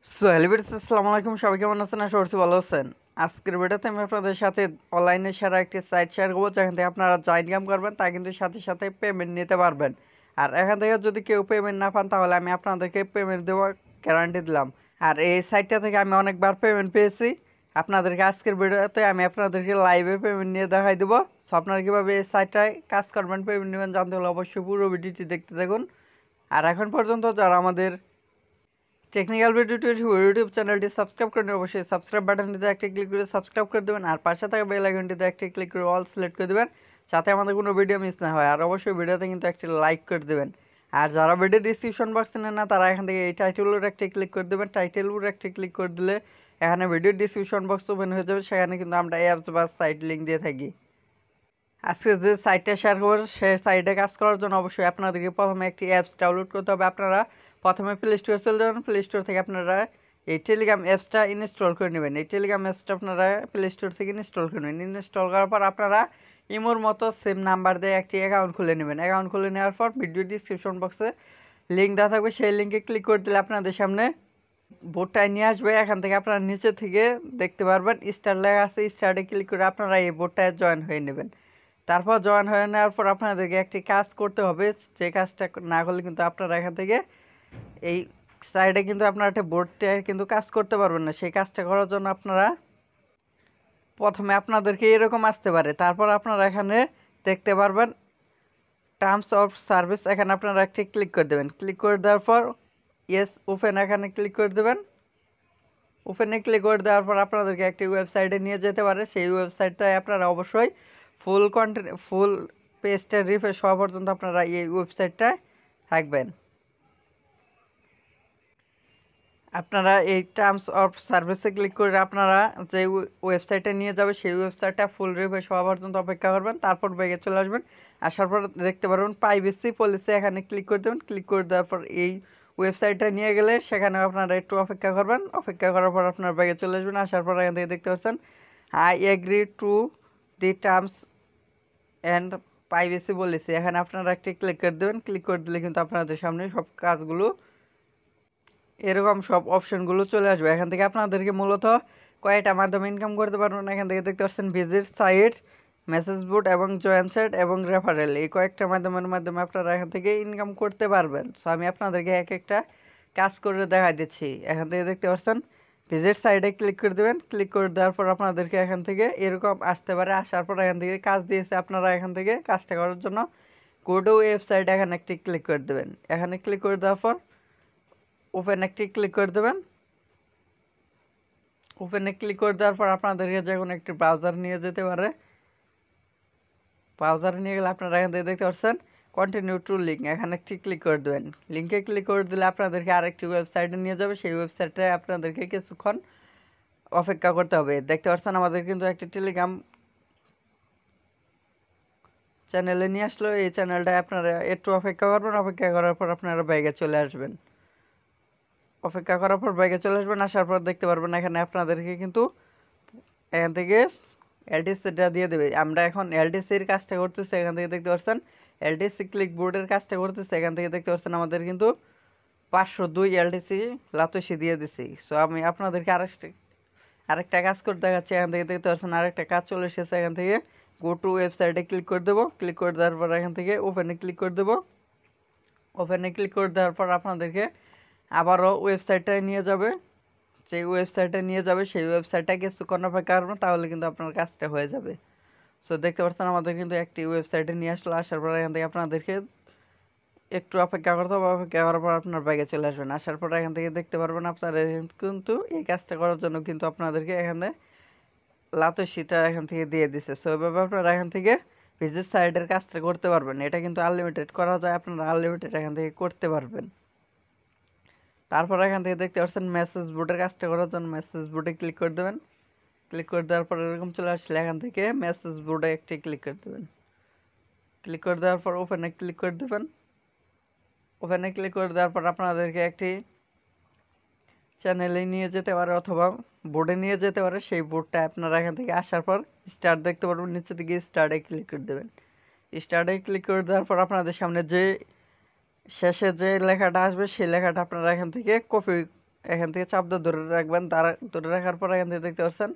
Hello viewers, আসসালামু আলাইকুম। সবাই কেমন আছেন? আশা করছি ভালো আছেন। আজকের ভিডিওতে আমি আপনাদের সাথে অনলাইনে সেরা একটি সাইট শেয়ার করবো, যেখান থেকে আপনারা যা ইনকাম করবেন তা কিন্তু সাথে সাথে পেমেন্ট নিতে পারবেন। আর এখান থেকে যদি কেউ পেমেন্ট না পান, তাহলে আমি আপনাদেরকে পেমেন্ট দেওয়ার গ্যারান্টি দিলাম। আর এই সাইটটা থেকে আমি অনেকবার পেমেন্ট পেয়েছি। আপনাদেরকে আজকের ভিডিওতে আমি আপনাদেরকে লাইভে পেমেন্ট নিয়ে দেখাই দেবো। সো আপনারা কীভাবে এই সাইটটায় কাজ করবেন, পেমেন্ট নেবেন জানতে হলে অবশ্যই পুরো ভিডিওটি দেখতে থাকুন। আর এখন পর্যন্ত যারা আমাদের টেকনিক্যাল ভিডিও ইউটিউব চ্যানেলটি সাবস্ক্রাইব করে অবশ্যই সাবস্ক্রাইব বাটনটিতে একটা ক্লিক করে সাবস্ক্রাইব করে দেবেন। আর পাশে থাকা বেল আইকনটিতে একটা ক্লিক করে অল সিলেক্ট করে দেবেন, যাতে আমাদের কোনো ভিডিও মিস না হয়। আর অবশ্যই ভিডিওতে কিন্তু একটা লাইক করে দেবেন। আর যারা ভিডিও ডিসক্রিপশন বক্সে নেন না, তারা এখান থেকে এই টাইটেলের একটা ক্লিক করে দেবেন। টাইটেলের একটা ক্লিক করে দিলে এখানে ভিডিও ডিসক্রিপশন বক্স ওপেন হয়ে যাবে। সেখানে কিন্তু আমরা অ্যাপস বা সাইট লিঙ্ক দিয়ে থাকি। আজকে যে সাইটটা শেয়ার করবো, সেই সাইটে কাজ করার জন্য অবশ্যই আপনাদেরকে প্রথমে একটি অ্যাপস ডাউনলোড করতে হবে। আপনারা প্রথমে প্লে স্টোরে চলে যাবেন। প্লে স্টোর থেকে আপনারা এই টেলিগ্রাম অ্যাপসটা ইনস্টল করে নেবেন। এই টেলিগ্রাম অ্যাপসটা আপনারা প্লে স্টোর থেকে ইনস্টল করে নেবেন। ইনস্টল করার পর আপনারা ইমোর মতো সেম নাম্বার দিয়ে একটি অ্যাকাউন্ট খুলে নেবেন। অ্যাকাউন্ট খুলে নেওয়ার পর ভিডিও ডিসক্রিপশন বক্সে লিঙ্ক দেওয়া থাকবে, সেই লিঙ্কে ক্লিক করে দিলে আপনাদের সামনে বোর্ডটায় নিয়ে আসবে। এখান থেকে আপনারা নিচে থেকে দেখতে পারবেন স্টার লেখা আছে, স্টারে ক্লিক করে আপনারা এই বোর্ডটায় জয়েন হয়ে নেবেন। তারপর জয়েন হয়ে নেওয়ার পর আপনাদেরকে একটি কাজ করতে হবে। যে কাজটা না করলে কিন্তু আপনারা এখান থেকে এই সাইডে কিন্তু আপনারা একটা বোর্ডটা কিন্তু কাজ করতে পারবেন না। সেই কাজটা করার জন্য আপনারা প্রথমে আপনাদেরকে এরকম আসতে পারে। তারপর আপনারা এখানে দেখতে পারবেন টার্মস অফ সার্ভিস, এখানে আপনারা একটি ক্লিক করে দেবেন। ক্লিক করে দেওয়ার পর ইয়েস ওপেন এখানে ক্লিক করে দেবেন। ওপেনে ক্লিক করে দেওয়ার পর আপনাদেরকে একটি ওয়েবসাইটে নিয়ে যেতে পারে। সেই ওয়েবসাইটটায় আপনারা অবশ্যই ফুল কন্টেন্ট ফুল পেজটা রিফ্রেশ হওয়া পর্যন্ত আপনারা এই ওয়েবসাইটটায় থাকবেন। আপনারা এই টার্মস অফ সার্ভিসে ক্লিক করে আপনারা যে ওয়েবসাইটে নিয়ে যাবে, সেই ওয়েবসাইটটা ফুল রিফ্রেশ হওয়া পর্যন্ত অপেক্ষা করবেন। তারপর ব্যাগে চলে আসবেন। আসার পর দেখতে পারবেন প্রাইভেসি পলিসি, এখানে ক্লিক করে দেবেন। ক্লিক করে দেওয়ার পর এই ওয়েবসাইটটা নিয়ে গেলে সেখানে আপনারা একটু অপেক্ষা করবেন। অপেক্ষা করার পর আপনার ব্যাগে চলে আসবেন। আসার পর এখান থেকে দেখতে পাচ্ছেন I agree to the terms and privacy policy, এখানে আপনারা একটি ক্লিক করে দেবেন। ক্লিক করে দিলে কিন্তু আপনাদের সামনে সব কাজগুলো এরকম সব অপশনগুলো চলে আসবে। এখান থেকে আপনাদেরকে মূলত কয়েকটা মাধ্যমে ইনকাম করতে পারবেন। এখান থেকে দেখতে পাচ্ছেন ভিজিট সাইট, মেসেজ বোর্ড এবং জয়েন সাইট এবং রেফারেল, এই কয়েকটা মাধ্যমে আপনারা এখান থেকে ইনকাম করতে পারবেন। সো আমি আপনাদেরকে এক একটা কাজ করে দেখা দিচ্ছি। এখান থেকে দেখতে পাচ্ছেন ভিজিট সাইটে ক্লিক করে দেবেন। ক্লিক করে দেওয়ার পর আপনাদেরকে এখান থেকে এরকম আসতে পারে। আসার পর এখান থেকে কাজ দিয়েছে, আপনারা এখান থেকে কাজটা করার জন্য গো টু ওয়েবসাইট এখানে একটি ক্লিক করে দেবেন। এখানে ক্লিক করে দেওয়ার পর ওপেন একটি ক্লিক করে দেবেন। ওপেনে ক্লিক করে দেওয়ার পর আপনাদেরকে যে কোনো একটি ব্রাউজার নিয়ে যেতে পারে। ব্রাউজারে নিয়ে গেলে আপনারা এখান থেকে দেখতে পাচ্ছেন কন্টিনিউ টু লিঙ্ক, এখানে একটি ক্লিক করে দেবেন। লিঙ্কে ক্লিক করে দিলে আপনাদেরকে আরেকটি ওয়েবসাইটে নিয়ে যাবে। সেই ওয়েবসাইটে আপনাদেরকে কিছুক্ষণ অপেক্ষা করতে হবে। দেখতে পাচ্ছেন আমাদের কিন্তু একটি টেলিগ্রাম চ্যানেলে নিয়ে আসলো। এই চ্যানেলটায় আপনারা একটু অপেক্ষা করবেন। অপেক্ষা করার পর আপনারা ব্যাগে চলে আসবেন। অপেক্ষা করার পর ব্যাগে চলে আসবেন। আসার পর দেখতে পারবেন এখানে আপনাদেরকে কিন্তু এখান থেকে এলটিসিটা দিয়ে দেবে। আমরা এখন এলটিসির কাজটা করতেছি। এখান থেকে দেখতে পাচ্ছেন এলটিসি ক্লিক বোর্ডের কাজটা করতেছে। এখান থেকে দেখতে পাচ্ছেন আমাদের কিন্তু 502 এলটিসি লাতসি দিয়ে দিছি। সো আমি আপনাদেরকে আরেকটা কাজ করে দেখাচ্ছি। এখান থেকে দেখতে পাচ্ছেন আরেকটা কাজ চলে এসেছে। এখান থেকে গো টু ওয়েবসাইটে ক্লিক করে দেবো। ক্লিক করে দেওয়ার পর এখান থেকে ওপেনে ক্লিক করে দেবো। ওপেনে ক্লিক করে দেওয়ার পর আপনাদেরকে আবারও ওয়েবসাইটটায় নিয়ে যাবে। সেই ওয়েবসাইটে নিয়ে যাবে, সেই ওয়েবসাইটটা কিছুক্ষণ অপেক্ষা করবেন, তাহলে কিন্তু আপনার কাজটা হয়ে যাবে। সো দেখতে পাচ্ছেন আমাদের কিন্তু একটি ওয়েবসাইটে নিয়ে আসলো। আসার পর এখান থেকে আপনাদেরকে একটু অপেক্ষা করতে হবে। অপেক্ষা করার পর আপনার ব্যাগে চলে আসবেন। আসার পর এখান থেকে দেখতে পারবেন আপনারা কিন্তু এই কাজটা করার জন্য কিন্তু আপনাদেরকে এখানে লাতসিটা এখান থেকে দিয়ে দিচ্ছে। সো এভাবে আপনারা এখান থেকে ভিজিট সাইটের কাজটা করতে পারবেন। এটা কিন্তু আনলিমিটেড করা যায়, আপনারা আনলিমিটেড এখান থেকে করতে পারবেন। তারপর এখান থেকে দেখতে পাচ্ছেন মেসেজ বোর্ডের কাজটা করার জন্য মেসেজ বোর্ডে ক্লিক করে দেবেন। ক্লিক করে দেওয়ার পর এরকম চলে আসলে এখান থেকে মেসেজ বোর্ডে একটি ক্লিক করে দেবেন। ক্লিক করে দেওয়ার পর ওপেনে ক্লিক করে দেবেন। ওপেনে ক্লিক করে দেওয়ার পর আপনাদেরকে একটি চ্যানেলে নিয়ে যেতে পারে অথবা বোর্ডে নিয়ে যেতে পারে। সেই বোর্ডটা আপনারা এখান থেকে আসার পর স্টার্ট দেখতে পারবেন, নিচে দিকে স্টার্টে ক্লিক করে দেবেন। স্টার্টে ক্লিক করে দেওয়ার পর আপনাদের সামনে যে শেষে যে লেখাটা আসবে, সেই লেখাটা আপনারা এখান থেকে কপি এখান থেকে চাপ দিয়ে ধরে রাখবেন, ধরে রাখার পর এখান থেকে দেখতে পাচ্ছেন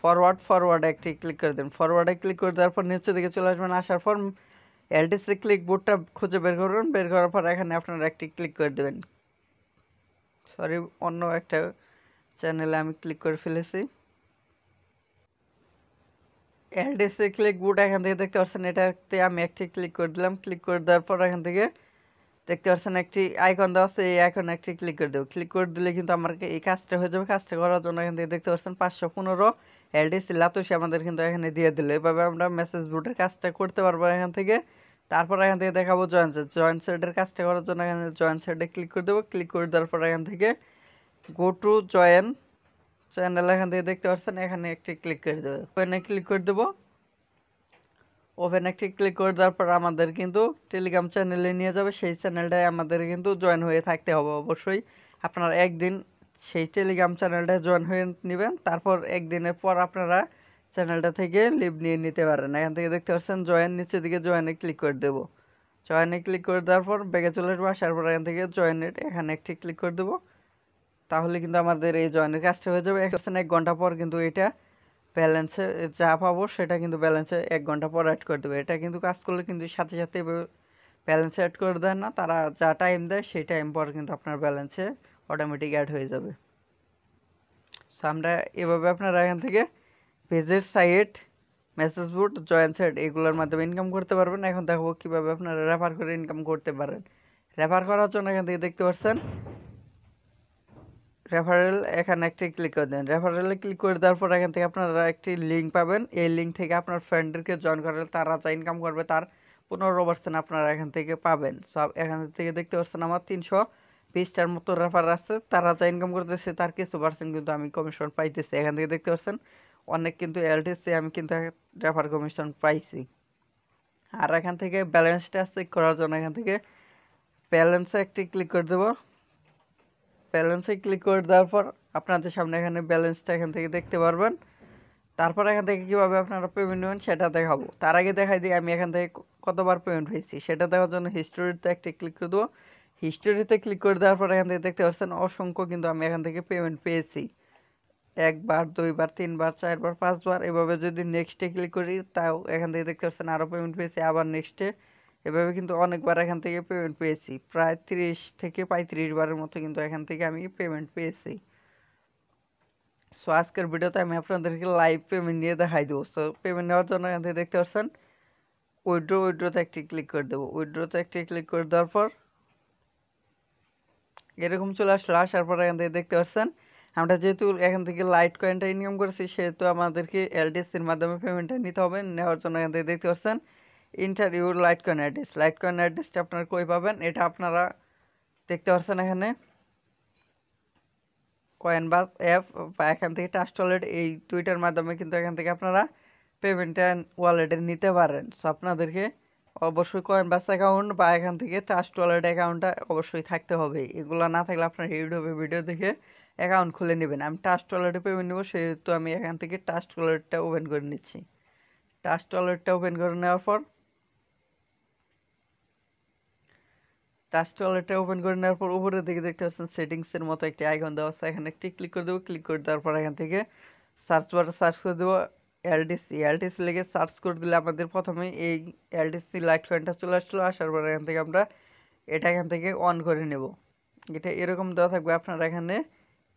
ফরওয়ার্ড একটি ক্লিক করে দেন। ফরওয়ার্ডে ক্লিক করে দেওয়ার পর নিচের দিকে চলে আসবেন, আসার পর এলটিসি ক্লিকবোর্ডটা খুঁজে বের করবেন, বের করার পর এখানে আপনারা একটি ক্লিক করে দেবেন। সরি, অন্য একটা চ্যানেলে আমি ক্লিক করে ফেলেছি। এলটিসি ক্লিকবোর্ড এখান থেকে দেখতে পাচ্ছেন, এটাতে আমি একটি ক্লিক করে দিলাম। ক্লিক করে দেওয়ার পর এখান থেকে দেখতে পাচ্ছেন একটি আইকন দেওয়া আছে, এই আইকনে একটি ক্লিক করে দেবো। ক্লিক করে দিলে কিন্তু আমার এই কাজটা হয়ে যাবে। কাজটা করার জন্য এখান থেকে দেখতে পাচ্ছেন 515 এলটিসি লাতুসি আমাদের কিন্তু এখানে দিয়ে দিল। এভাবে আমরা মেসেজ বোর্ডের কাজটা করতে পারবো এখান থেকে। তারপর এখান থেকে দেখাবো জয়েন্ট সেটের কাজটা করার জন্য এখানে জয়েন্ট সেটে ক্লিক করে দেবো। ক্লিক করে দেওয়ার পর এখান থেকে গো টু জয়েন চ্যানেল এখান থেকে দেখতে পাচ্ছেন, এখানে একটি ক্লিক করে দেবো। ওখানে ক্লিক করে দেবো। ওপেন একটি ক্লিক করে দেওয়ার পর আমাদের কিন্তু টেলিগ্রাম চ্যানেলে নিয়ে যাবে। সেই চ্যানেলটায় আমাদের কিন্তু জয়েন হয়ে থাকতে হবে অবশ্যই। আপনারা একদিন সেই টেলিগ্রাম চ্যানেলটায় জয়েন হয়ে নেবেন, তারপর একদিনের পর আপনারা চ্যানেলটা থেকে লিভ নিয়ে নিতে পারেন। এখান থেকে দেখতে পাচ্ছেন জয়েন, নিচের দিকে জয়েনে ক্লিক করে দেবো। জয়েনে ক্লিক করে দেওয়ার পর ব্যাগে চলে আসবো, আসার পর এখান থেকে জয়েনের এখানে একটি ক্লিক করে দেবো। তাহলে কিন্তু আমাদের এই জয়েনের কাজটা হয়ে যাবে। 1 ঘন্টা পর কিন্তু এটা ব্যালেন্সে যা পাবো সেটা কিন্তু ব্যালেন্সে 1 ঘন্টা পর অ্যাড করে দেবে। এটা কিন্তু কাজ করলে কিন্তু সাথে সাথে ব্যালেন্সে অ্যাড করে দেয় না, তারা যা টাইম দেয় সেই টাইম পর কিন্তু আপনার ব্যালেন্সে অটোমেটিক অ্যাড হয়ে যাবে। সো আমরা এভাবে আপনারা এখান থেকে পেজের site, message board, joint site এগুলোর মাধ্যমে ইনকাম করতে পারবেন। এখন দেখবো কীভাবে আপনারা রেফার করে ইনকাম করতে পারেন। রেফার করার জন্য এখান থেকে দেখতে পাচ্ছেন রেফারেল, এখানে একটি ক্লিক করে দেন। রেফারেলে ক্লিক করে দেওয়ার পর এখান থেকে আপনারা একটি লিঙ্ক পাবেন। এই লিঙ্ক থেকে আপনার ফ্রেন্ডদেরকে জয়েন করলে তারা যা ইনকাম করবে তার 15% আপনারা এখান থেকে পাবেন। সব এখান থেকে দেখতে পাচ্ছেন আমার 320টার মতো রেফার আছে, তারা যা ইনকাম করতেছে তার কিছু পার্সেন্ট কিন্তু আমি কমিশন পাইতেছি। এখান থেকে দেখতে পাচ্ছেন অনেক কিন্তু এলটিসি আমি কিন্তু রেফার কমিশন পাইছি। আর এখান থেকে ব্যালেন্সটা চেক করার জন্য এখান থেকে ব্যালেন্সে একটি ক্লিক করে দেবো। ব্যালেন্সে ক্লিক করে দেওয়ার পর আপনাদের সামনে এখানে ব্যালেন্সটা এখান থেকে দেখতে পারবেন। তারপর এখান থেকে কীভাবে আপনারা পেমেন্ট নেবেন সেটা দেখাবো। তার আগে দেখাই দিই আমি এখান থেকে কতবার পেমেন্ট পেয়েছি। সেটা দেখার জন্য হিস্টোরিতে একটি ক্লিক করে দেবো। হিস্টোরিতে ক্লিক করে দেওয়ার পর এখান থেকে দেখতে পাচ্ছেন অসংখ্য কিন্তু আমি এখান থেকে পেমেন্ট পেয়েছি। 1 বার, 2 বার, 3 বার, 4 বার, 5 বার। এভাবে যদি নেক্সটে ক্লিক করি তাও এখান থেকে দেখতে পাচ্ছেন আরও পেমেন্ট পেয়েছি, আবার নেক্সটে। এভাবে কিন্তু অনেকবার এখান থেকে পেমেন্ট পেয়েছি, প্রায় 30 থেকে 35 বারের মতো কিন্তু এখান থেকে আমি পেমেন্ট পেয়েছি। সো আজকের ভিডিওতে আমি আপনাদেরকে লাইভ পেমেন্ট নিয়ে দেখাই দেবো। সো পেমেন্ট নেওয়ার জন্য এখান থেকে দেখতে পাচ্ছেন উইথড্রোতে একটি ক্লিক করে দেবো। উইথড্রোতে একটি ক্লিক করে দেওয়ার পর এরকম চলে আসলো। আসার পর এখান থেকে দেখতে পাচ্ছেন আমরা যেহেতু এখান থেকে লাইট কয়েনটা ইনকাম করেছি সেহেতু আমাদেরকে এলটিসির মাধ্যমে পেমেন্টটা নিতে হবে। নেওয়ার জন্য এখান থেকে দেখতে পাচ্ছেন interview light coin address. Light coin অ্যাড্রেসটা আপনারা কই পাবেন, এটা আপনারা দেখতে পাচ্ছেন এখানে কয়েনবাস অ্যাপ বা এখান থেকে ট্রাস্ট ওয়ালেট, এই দুইটার মাধ্যমে কিন্তু এখান থেকে আপনারা পেমেন্টটা ওয়ালেটে নিতে পারেন। সো আপনাদেরকে অবশ্যই কয়েনবাস অ্যাকাউন্ট বা এখান থেকে ট্রাস্ট ওয়ালেট অ্যাকাউন্টটা অবশ্যই থাকতে হবে। এগুলো না থাকলে আপনার ইউটিউবে ভিডিও দেখে অ্যাকাউন্ট খুলে নেবেন। আমি ট্রাস্ট ওয়ালেটে পেমেন্ট নেবো সেহেতু আমি এখান থেকে ট্রাস্ট ওয়ালেটটা ওপেন করে নিচ্ছি। ট্রাস্ট ওয়ালেটটা ওপেন করে নেওয়ার পর উপরের দিকে দেখতে পাচ্ছেন সেটিংসের মতো একটি আইকন দেওয়া আছে, এখানে একটি ক্লিক করে দেবো। ক্লিক করে দেওয়ার পর এখান থেকে সার্চ বারে সার্চ করে দেবো এলটিসি লেগে সার্চ করে দিলে আমাদের প্রথমে এই এলটিসি লাইট কয়েনটা চলে আসলো। আসার পর এখান থেকে আমরা এখান থেকে অন করে নেব। এটা এরকম দেওয়া থাকবে, আপনারা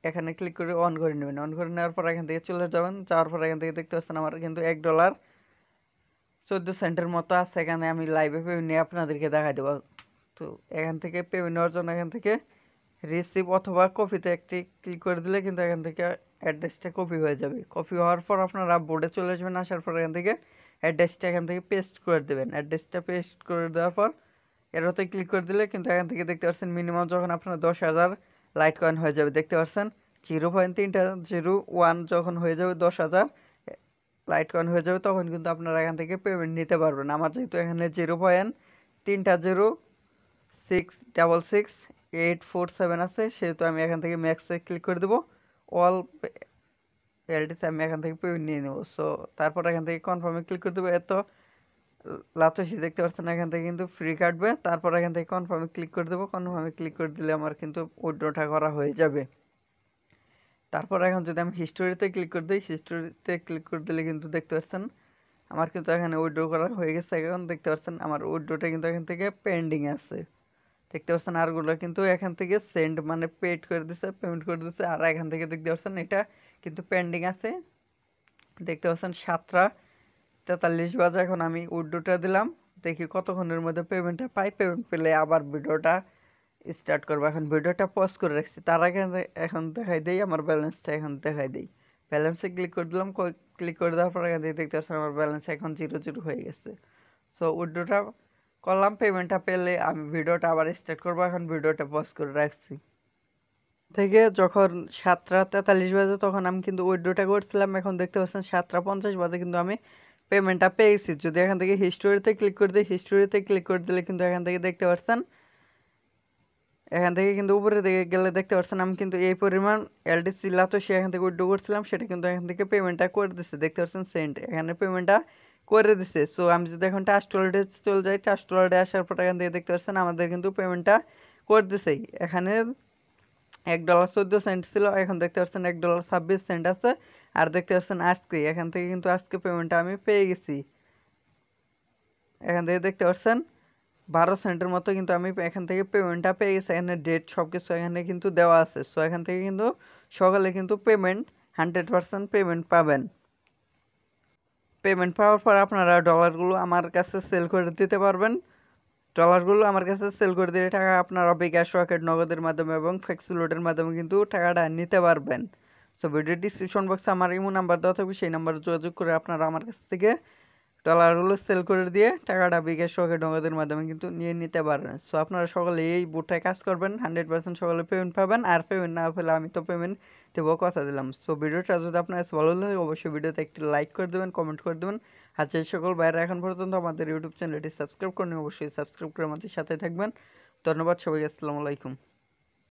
এখানে ক্লিক করে অন করে নেবেন। অন করে নেওয়ার পর এখান থেকে চলে যাবেন। যাওয়ার পর এখান থেকে দেখতে পাচ্ছেন আমার কিন্তু $1.14 মতো আছে। এখানে আমি লাইভে পেমেন্ট নিয়ে আপনাদেরকে দেখাই দেবো। তো এখান থেকে পেমেন্ট নেওয়ার জন্য এখান থেকে রিসিভ অথবা কপিতে একটি ক্লিক করে দিলে কিন্তু এখান থেকে অ্যাড্রেসটা কপি হয়ে যাবে। কপি হওয়ার পর আপনারা বোর্ডে চলে আসবেন। আসার পর এখান থেকে অ্যাড্রেসটা এখান থেকে পেস্ট করে দেবেন। অ্যাড্রেসটা পেস্ট করে দেওয়ার পর এরতে ক্লিক করে দিলে কিন্তু এখান থেকে দেখতে পাচ্ছেন মিনিমাম যখন আপনার 10,000 লাইট কয়েন হয়ে যাবে, দেখতে পাচ্ছেন 0.301 যখন হয়ে যাবে 10,000 লাইট কয়েন হয়ে যাবে তখন কিন্তু আপনারা এখান থেকে পেমেন্ট নিতে পারবেন। আমার যেহেতু এখানে 0.306664847 আছে সেহেতু আমি এখান থেকে ম্যাক্সে ক্লিক করে দেবো। অল এলটিসি আমি এখান থেকে পেমেন্ট নিয়ে নেবো। সো তারপর এখান থেকে কনফার্মে ক্লিক করে দেবো। এত লাতসি দেখতে পাচ্ছেন এখান থেকে কিন্তু ফ্রি কাটবে। তারপর এখান থেকে কনফার্মে ক্লিক করে দেবো। কনফার্মে ক্লিক করে দিলে আমার কিন্তু উইথড্রটা করা হয়ে যাবে। তারপর এখন যদি আমি হিস্টোরিতে ক্লিক করে দিই, হিস্টোরিতে ক্লিক করে দিলে কিন্তু দেখতে পাচ্ছেন আমার কিন্তু এখানে উইথড্র করা হয়ে গেছে। এখন দেখতে পাচ্ছেন আমার উইথড্রটা কিন্তু এখান থেকে পেন্ডিং আছে। দেখতে পাচ্ছেন আরগুলো কিন্তু এখান থেকে সেন্ড মানে পেড করে দিছে, পেমেন্ট করে দিছে। আর এখান থেকে দেখতে পাচ্ছেন এটা কিন্তু পেন্ডিং আছে। দেখতে পাচ্ছেন 7:43 বাজে। এখন আমি উইথড্রটা দিলাম, দেখি কতক্ষণের মধ্যে পেমেন্টটা পাই। পেমেন্ট পেলে আবার ভিডিওটা স্টার্ট করবো। এখন ভিডিওটা পজ করে রাখছি, তার আগে এখন দেখাই দিই আমার ব্যালেন্সটা। এখন দেখাই দিই, ব্যালেন্সে ক্লিক করে দিলাম। ক্লিক করে দেওয়ার পর এখান থেকে দেখতে পাচ্ছেন আমার ব্যালেন্স এখন 0 হয়ে গেছে। সো উইথড্রটা করলাম, পেমেন্টটা পেলে আমি ভিডিওটা আবার স্টার্ট করবো। এখন ভিডিওটা পজ করে রাখছি। থেকে যখন 7:43 বাজে তখন আমি কিন্তু উইথড্রটা করছিলাম। এখন দেখতে পাচ্ছেন 7:50 বাজে কিন্তু আমি পেমেন্টটা পেয়েছি। যদি এখান থেকে হিস্টোরিতে ক্লিক করে দিই, হিস্টোরিতে ক্লিক করে দিলে কিন্তু এখান থেকে দেখতে পাচ্ছেন, এখান থেকে কিন্তু উপরে দিকে গেলে দেখতে পাচ্ছেন আমি কিন্তু এই পরিমাণ এলডিসি লাতো সে এখান থেকে উইথড্র করছিলাম, সেটা কিন্তু এখান থেকে পেমেন্টটা করে দিচ্ছে। দেখতে পাচ্ছেন সেন্ট এখানে পেমেন্টটা করে দিছে। সো আমি যদি এখন ট্রাস্ট ওয়ালেটে চলে যাই, ট্রাস্ট ওয়ালেটে আসার পর এখান থেকে দেখতে পাচ্ছেন আমাদের কিন্তু পেমেন্টটা করে দিছেই। এখানে $1.14 ছিল, এখন দেখতে পাচ্ছেন $1.26 আছে। আর দেখতে পাচ্ছেন আজকে এখান থেকে কিন্তু আজকে পেমেন্টটা আমি পেয়ে গেছি। এখান থেকে দেখতে পাচ্ছেন 12 সেন্টের মতো কিন্তু আমি এখান থেকে পেমেন্টটা পেয়ে গেছি। এখানে ডেট সব কিছু এখানে কিন্তু দেওয়া আছে। সো এখান থেকে কিন্তু সকালে কিন্তু পেমেন্ট 100% পেমেন্ট পাবেন। পেমেন্ট পাওয়ার পর আপনারা ডলারগুলো আমার কাছে সেল করে দিতে পারবেন। ডলারগুলো আমার কাছে সেল করে দিলে টাকা আপনারা বিকাশ, রকেট, নগদের মাধ্যমে এবং ফ্লেক্সিলোডের মাধ্যমে কিন্তু টাকাটা নিতে পারবেন। সো ভিডিও ডিসক্রিপশন বক্সে আমার ইমো নাম্বার দেওয়া থাকবে, সেই নাম্বারে যোগাযোগ করে আপনারা আমার কাছ থেকে ডলারগুলো সেল করে দিয়ে টাকাটা বিকাশ, রকেট, নগদের মাধ্যমে কিন্তু নিয়ে নিতে পারবেন। সো আপনারা সকলে এই বুটটায় কাজ করবেন, 100% সকলে পেমেন্ট পাবেন। আর পেমেন্ট না পেলে আমি তো পেমেন্ট দেবো, কথা দিলাম। সো ভিডিওটা যদি আপনার কাছে ভালো লাগে অবশ্যই ভিডিওতে একটি লাইক করে দেবেন, কমেন্ট করে দেবেন। আর যে সকল বাইরে এখন পর্যন্ত আমাদের ইউটিউব চ্যানেলটি সাবস্ক্রাইব করেন অবশ্যই সাবস্ক্রাইব করে আমাদের সাথে থাকবেন। ধন্যবাদ সবাইকে, আসসালামু আলাইকুম।